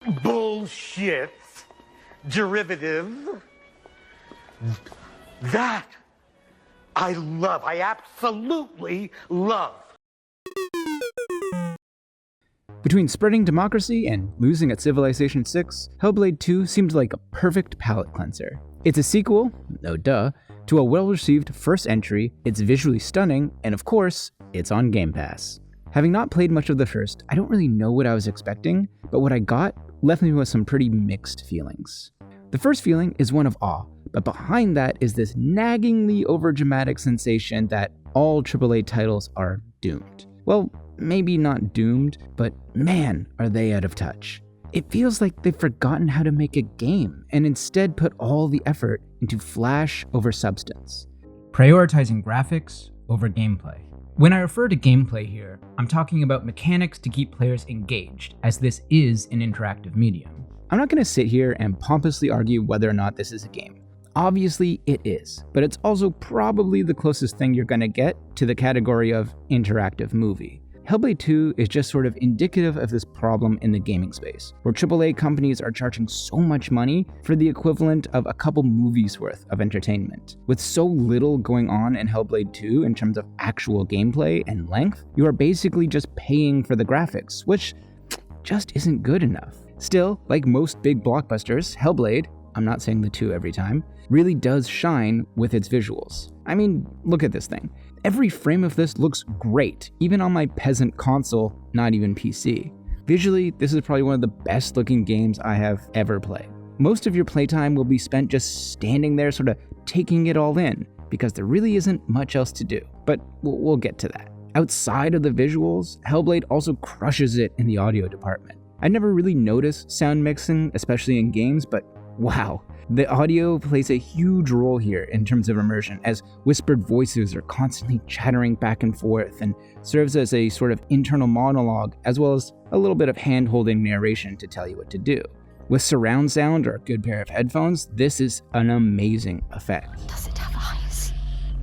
bullshit derivative. That I love. I absolutely love. Between spreading democracy and losing at Civilization 6, Hellblade 2 seemed like a perfect palate cleanser. It's a sequel, no duh, to a well-received first entry, it's visually stunning, and of course, it's on Game Pass. Having not played much of the first, I don't really know what I was expecting, but what I got left me with some pretty mixed feelings. The first feeling is one of awe, but behind that is this naggingly overdramatic sensation that all AAA titles are doomed. Well, maybe not doomed, but man, are they out of touch. It feels like they've forgotten how to make a game and instead put all the effort into flash over substance. Prioritizing graphics over gameplay. When I refer to gameplay here, I'm talking about mechanics to keep players engaged, as this is an interactive medium. I'm not going to sit here and pompously argue whether or not this is a game. Obviously it is, but it's also probably the closest thing you're going to get to the category of interactive movie. Hellblade 2 is just sort of indicative of this problem in the gaming space, where AAA companies are charging so much money for the equivalent of a couple movies worth of entertainment. With so little going on in Hellblade 2 in terms of actual gameplay and length, you are basically just paying for the graphics, which just isn't good enough. Still, like most big blockbusters, Hellblade, I'm not saying the two every time, really does shine with its visuals. I mean, look at this thing. Every frame of this looks great, even on my peasant console, not even PC. Visually, this is probably one of the best looking games I have ever played. Most of your playtime will be spent just standing there sort of taking it all in, because there really isn't much else to do, but we'll get to that. Outside of the visuals, Hellblade also crushes it in the audio department. I never really noticed sound mixing, especially in games, but wow. The audio plays a huge role here in terms of immersion, as whispered voices are constantly chattering back and forth and serves as a sort of internal monologue, as well as a little bit of hand-holding narration to tell you what to do. With surround sound or a good pair of headphones, this is an amazing effect. Does it have eyes?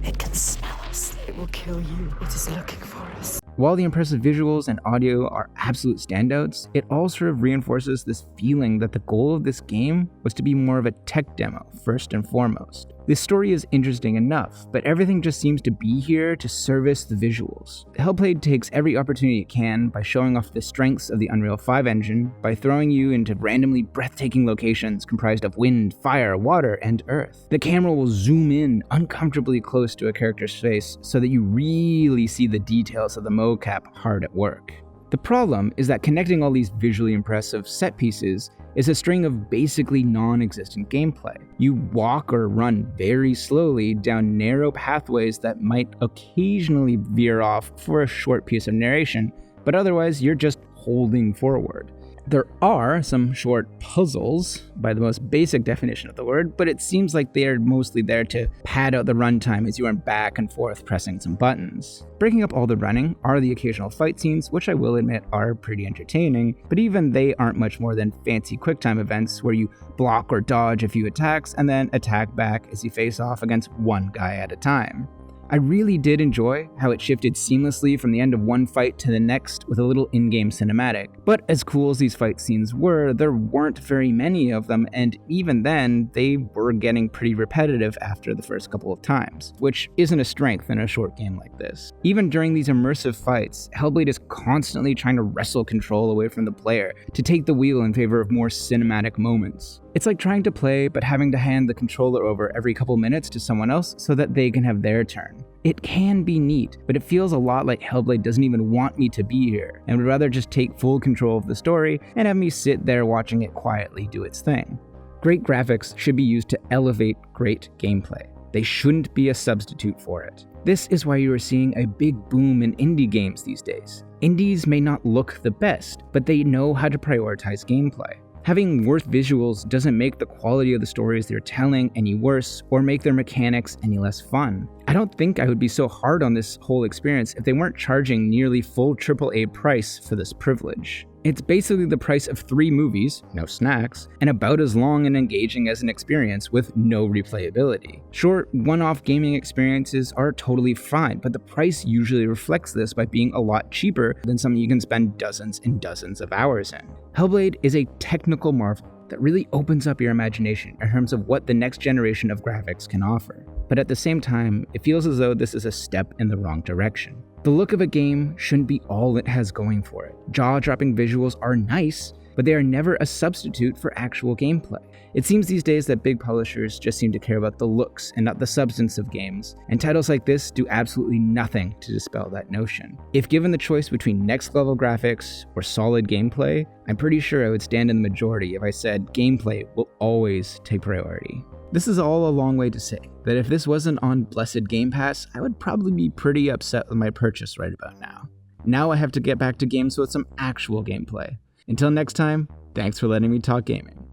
It can smell us. It will kill you. It is looking for us. While the impressive visuals and audio are absolute standouts, it all sort of reinforces this feeling that the goal of this game was to be more of a tech demo, first and foremost. This story is interesting enough, but everything just seems to be here to service the visuals. Hellblade takes every opportunity it can by showing off the strengths of the Unreal 5 engine, by throwing you into randomly breathtaking locations comprised of wind, fire, water, and earth. The camera will zoom in uncomfortably close to a character's face so that you really see the details of the mocap hard at work. The problem is that connecting all these visually impressive set pieces is a string of basically non-existent gameplay. You walk or run very slowly down narrow pathways that might occasionally veer off for a short piece of narration, but otherwise you're just holding forward. There are some short puzzles, by the most basic definition of the word, but it seems like they are mostly there to pad out the runtime as you run back and forth pressing some buttons. Breaking up all the running are the occasional fight scenes, which I will admit are pretty entertaining, but even they aren't much more than fancy QuickTime events where you block or dodge a few attacks and then attack back as you face off against one guy at a time. I really did enjoy how it shifted seamlessly from the end of one fight to the next with a little in-game cinematic. But as cool as these fight scenes were, there weren't very many of them, and even then, they were getting pretty repetitive after the first couple of times, which isn't a strength in a short game like this. Even during these immersive fights, Hellblade is constantly trying to wrestle control away from the player to take the wheel in favor of more cinematic moments. It's like trying to play, but having to hand the controller over every couple minutes to someone else so that they can have their turn. It can be neat, but it feels a lot like Hellblade doesn't even want me to be here, and would rather just take full control of the story and have me sit there watching it quietly do its thing. Great graphics should be used to elevate great gameplay. They shouldn't be a substitute for it. This is why you are seeing a big boom in indie games these days. Indies may not look the best, but they know how to prioritize gameplay. Having worse visuals doesn't make the quality of the stories they're telling any worse or make their mechanics any less fun. I don't think I would be so hard on this whole experience if they weren't charging nearly full AAA price for this privilege. It's basically the price of 3 movies, no snacks, and about as long and engaging as an experience with no replayability. Sure, one-off gaming experiences are totally fine, but the price usually reflects this by being a lot cheaper than something you can spend dozens and dozens of hours in. Hellblade is a technical marvel that really opens up your imagination in terms of what the next generation of graphics can offer. But at the same time, it feels as though this is a step in the wrong direction. The look of a game shouldn't be all it has going for it. Jaw-dropping visuals are nice, but they are never a substitute for actual gameplay. It seems these days that big publishers just seem to care about the looks and not the substance of games, and titles like this do absolutely nothing to dispel that notion. If given the choice between next-level graphics or solid gameplay, I'm pretty sure I would stand in the majority if I said gameplay will always take priority. This is all a long way to say that if this wasn't on Blessed Game Pass, I would probably be pretty upset with my purchase right about now. Now I have to get back to games with some actual gameplay. Until next time, thanks for letting me talk gaming.